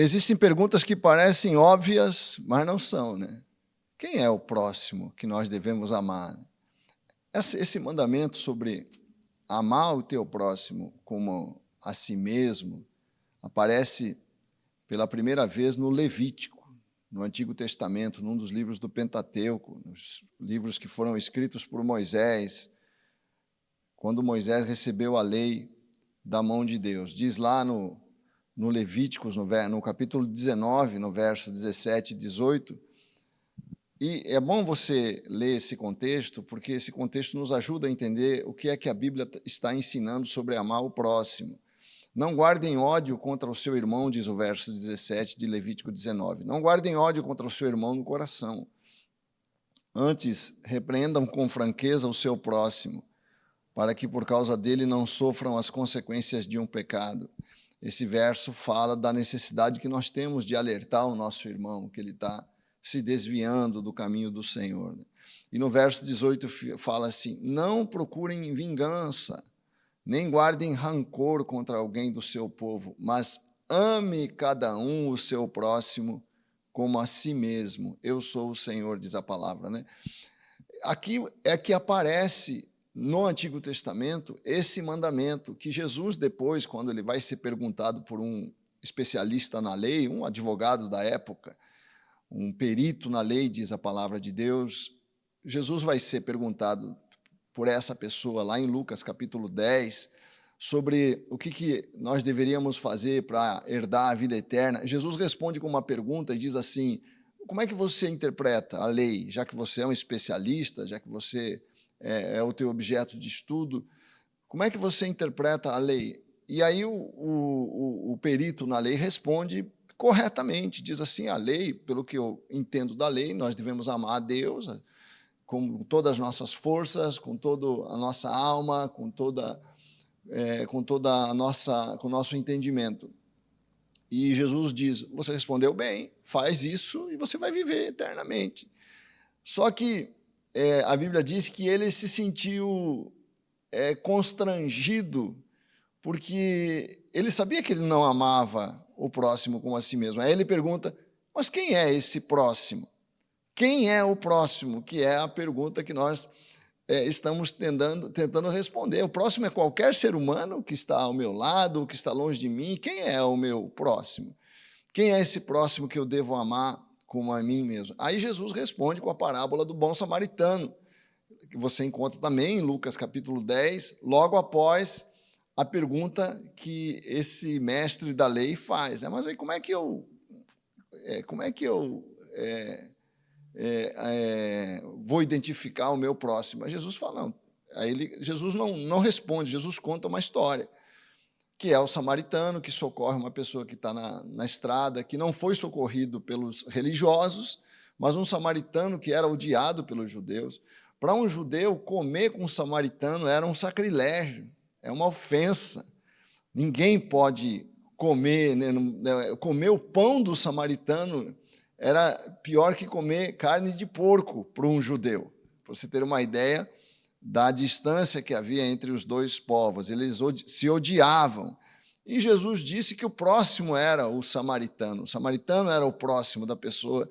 Existem perguntas que parecem óbvias, mas não são, né? Quem é o próximo que nós devemos amar? Esse mandamento sobre amar o teu próximo como a si mesmo aparece pela primeira vez no Levítico, no Antigo Testamento, num dos livros do Pentateuco, nos livros que foram escritos por Moisés, quando Moisés recebeu a lei da mão de Deus. Diz lá no Levíticos, no capítulo 19, no verso 17 e 18, e é bom você ler esse contexto, porque esse contexto nos ajuda a entender o que é que a Bíblia está ensinando sobre amar o próximo. Não guardem ódio contra o seu irmão, diz o verso 17 de Levítico 19. Não guardem ódio contra o seu irmão no coração. Antes, repreendam com franqueza o seu próximo, para que por causa dele não sofram as consequências de um pecado. Esse verso fala da necessidade que nós temos de alertar o nosso irmão, que ele está se desviando do caminho do Senhor. E no verso 18 fala assim: não procurem vingança, nem guardem rancor contra alguém do seu povo, mas ame cada um o seu próximo como a si mesmo. Eu sou o Senhor, diz a palavra, né? Aqui é que aparece no Antigo Testamento esse mandamento que Jesus depois, quando ele vai ser perguntado por um especialista na lei, um advogado da época, um perito na lei, diz a palavra de Deus, Jesus vai ser perguntado por essa pessoa lá em Lucas capítulo 10, sobre o que nós deveríamos fazer para herdar a vida eterna. Jesus responde com uma pergunta e diz assim: como é que você interpreta a lei, já que você é um especialista, já que você é o teu objeto de estudo, como é que você interpreta a lei? E aí o perito na lei responde corretamente, diz assim: a lei, pelo que eu entendo da lei, nós devemos amar a Deus com todas as nossas forças, com toda a nossa alma, com o nosso entendimento. E Jesus diz: você respondeu bem, faz isso e você vai viver eternamente. Só que a Bíblia diz que ele se sentiu constrangido, porque ele sabia que ele não amava o próximo como a si mesmo. Aí ele pergunta: mas quem é esse próximo? Quem é o próximo? Que é a pergunta que nós estamos tentando responder. O próximo é qualquer ser humano que está ao meu lado, que está longe de mim. Quem é o meu próximo? Quem é esse próximo que eu devo amar como a mim mesmo? Aí Jesus responde com a parábola do bom samaritano, que você encontra também em Lucas capítulo 10, logo após a pergunta que esse mestre da lei faz. Mas aí como é que eu vou identificar o meu próximo? Mas Jesus fala, não. Jesus não responde, Jesus conta uma história, que é o samaritano que socorre uma pessoa que está na estrada, que não foi socorrido pelos religiosos, mas um samaritano que era odiado pelos judeus. Para um judeu, comer com um samaritano era um sacrilégio, é uma ofensa. Ninguém pode comer, né? Comer o pão do samaritano era pior que comer carne de porco para um judeu. Para você ter uma ideia da distância que havia entre os dois povos, eles se odiavam. E Jesus disse que o próximo era o samaritano. O samaritano era o próximo da pessoa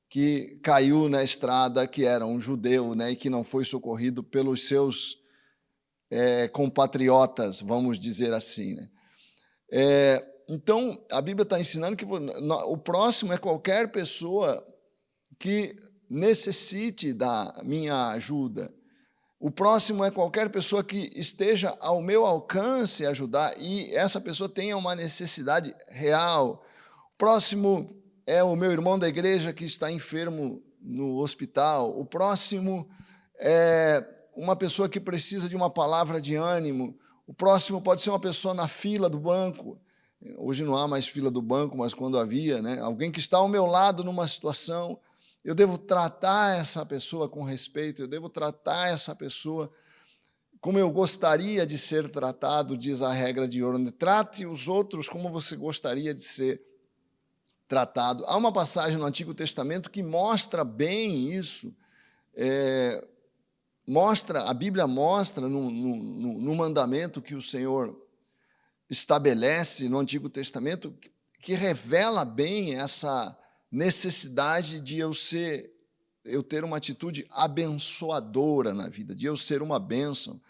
que caiu na estrada, que era um judeu, né, e que não foi socorrido pelos seus compatriotas, vamos dizer assim, né? Então, a Bíblia está ensinando que o próximo é qualquer pessoa que necessite da minha ajuda. O próximo é qualquer pessoa que esteja ao meu alcance ajudar e essa pessoa tenha uma necessidade real. O próximo é o meu irmão da igreja que está enfermo no hospital. O próximo é uma pessoa que precisa de uma palavra de ânimo. O próximo pode ser uma pessoa na fila do banco. Hoje não há mais fila do banco, mas quando havia, né? Alguém que está ao meu lado numa situação, eu devo tratar essa pessoa com respeito, eu devo tratar essa pessoa como eu gostaria de ser tratado, diz a regra de ouro. Trate os outros como você gostaria de ser tratado. Há uma passagem no Antigo Testamento que mostra bem isso. A Bíblia mostra no mandamento que o Senhor estabelece no Antigo Testamento que revela bem essa necessidade de eu ter uma atitude abençoadora na vida, de eu ser uma bênção,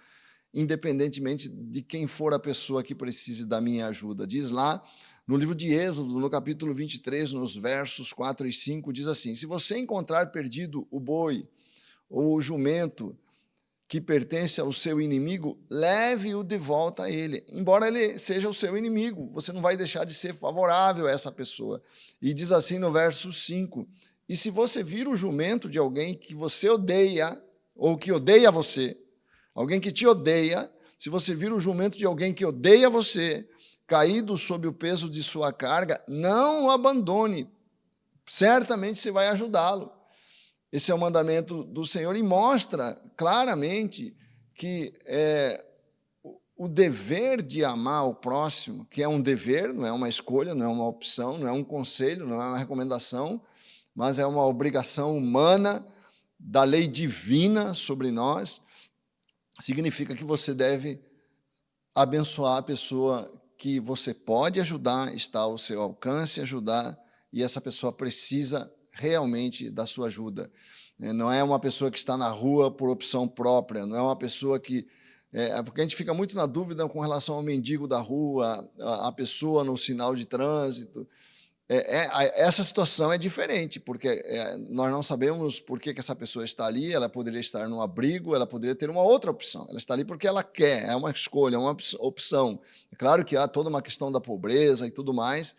independentemente de quem for a pessoa que precise da minha ajuda. Diz lá no livro de Êxodo, no capítulo 23, nos versos 4 e 5, diz assim: se você encontrar perdido o boi ou o jumento que pertence ao seu inimigo, leve-o de volta a ele. Embora ele seja o seu inimigo, você não vai deixar de ser favorável a essa pessoa. E diz assim no verso 5, e se você vir o jumento de alguém que você odeia, ou que odeia você, alguém que te odeia, se você vir o jumento de alguém que odeia você, caído sob o peso de sua carga, não o abandone, certamente você vai ajudá-lo. Esse é o mandamento do Senhor e mostra claramente que o dever de amar o próximo, que é um dever, não é uma escolha, não é uma opção, não é um conselho, não é uma recomendação, mas é uma obrigação humana da lei divina sobre nós, significa que você deve abençoar a pessoa que você pode ajudar, está ao seu alcance ajudar, e essa pessoa precisa realmente da sua ajuda. Não é uma pessoa que está na rua por opção própria, não é uma pessoa que... porque a gente fica muito na dúvida com relação ao mendigo da rua, a pessoa no sinal de trânsito. Essa situação é diferente, porque nós não sabemos por que essa pessoa está ali, ela poderia estar num abrigo, ela poderia ter uma outra opção. Ela está ali porque ela quer, é uma escolha, é uma opção. É claro que há toda uma questão da pobreza e tudo mais,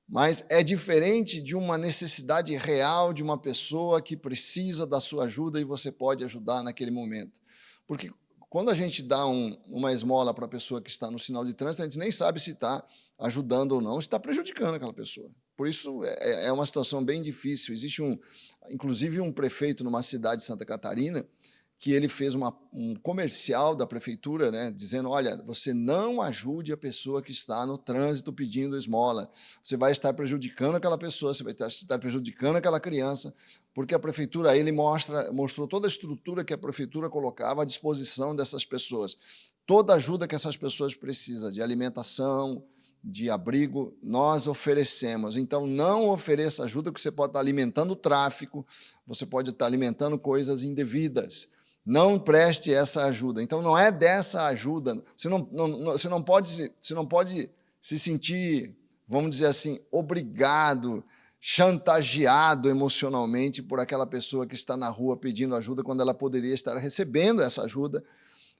mas é diferente de uma necessidade real de uma pessoa que precisa da sua ajuda e você pode ajudar naquele momento. Porque quando a gente dá uma esmola para a pessoa que está no sinal de trânsito, a gente nem sabe se está ajudando ou não, se está prejudicando aquela pessoa. Por isso, é uma situação bem difícil. Existe, inclusive, um prefeito numa cidade de Santa Catarina que ele fez um comercial da prefeitura, né, dizendo, olha, você não ajude a pessoa que está no trânsito pedindo esmola. Você vai estar prejudicando aquela pessoa, você vai estar prejudicando aquela criança, porque a prefeitura, ele mostrou toda a estrutura que a prefeitura colocava à disposição dessas pessoas. Toda a ajuda que essas pessoas precisam, de alimentação, de abrigo, nós oferecemos. Então, não ofereça ajuda, porque você pode estar alimentando o tráfico, você pode estar alimentando coisas indevidas. Não preste essa ajuda. Então, não é dessa ajuda. Você não pode se sentir, vamos dizer assim, obrigado, chantageado emocionalmente por aquela pessoa que está na rua pedindo ajuda, quando ela poderia estar recebendo essa ajuda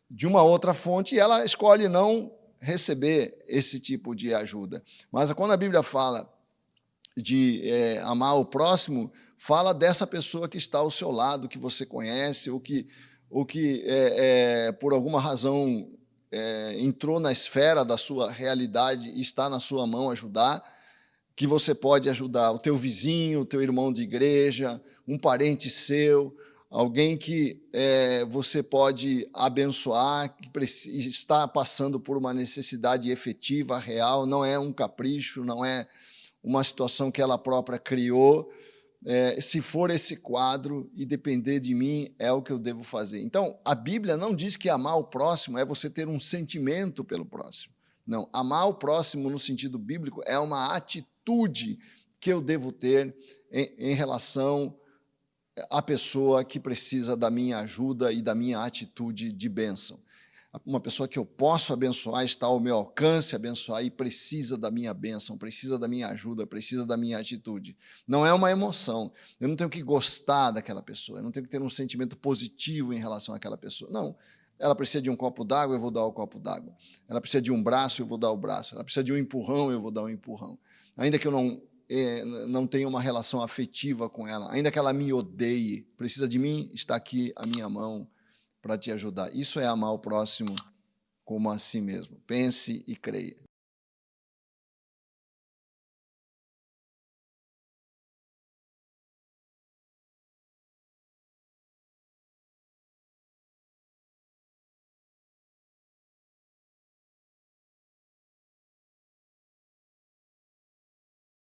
de uma outra fonte, e ela escolhe não receber esse tipo de ajuda. Mas quando a Bíblia fala de amar o próximo, fala dessa pessoa que está ao seu lado, que você conhece, ou que por alguma razão entrou na esfera da sua realidade e está na sua mão ajudar, que você pode ajudar o teu vizinho, o teu irmão de igreja, um parente seu, alguém que você pode abençoar, que está passando por uma necessidade efetiva, real, não é um capricho, não é uma situação que ela própria criou. Se for esse quadro e depender de mim, é o que eu devo fazer. Então, a Bíblia não diz que amar o próximo é você ter um sentimento pelo próximo. Não, amar o próximo no sentido bíblico é uma atitude que eu devo ter em relação à pessoa que precisa da minha ajuda e da minha atitude de bênção. Uma pessoa que eu posso abençoar, está ao meu alcance abençoar e precisa da minha bênção, precisa da minha ajuda, precisa da minha atitude. Não é uma emoção. Eu não tenho que gostar daquela pessoa, eu não tenho que ter um sentimento positivo em relação àquela pessoa. Não. Ela precisa de um copo d'água, eu vou dar o copo d'água. Ela precisa de um braço, eu vou dar o braço. Ela precisa de um empurrão, eu vou dar um empurrão. Ainda que eu não tenha uma relação afetiva com ela, ainda que ela me odeie, precisa de mim, está aqui a minha mão para te ajudar. Isso é amar o próximo como a si mesmo. Pense e creia.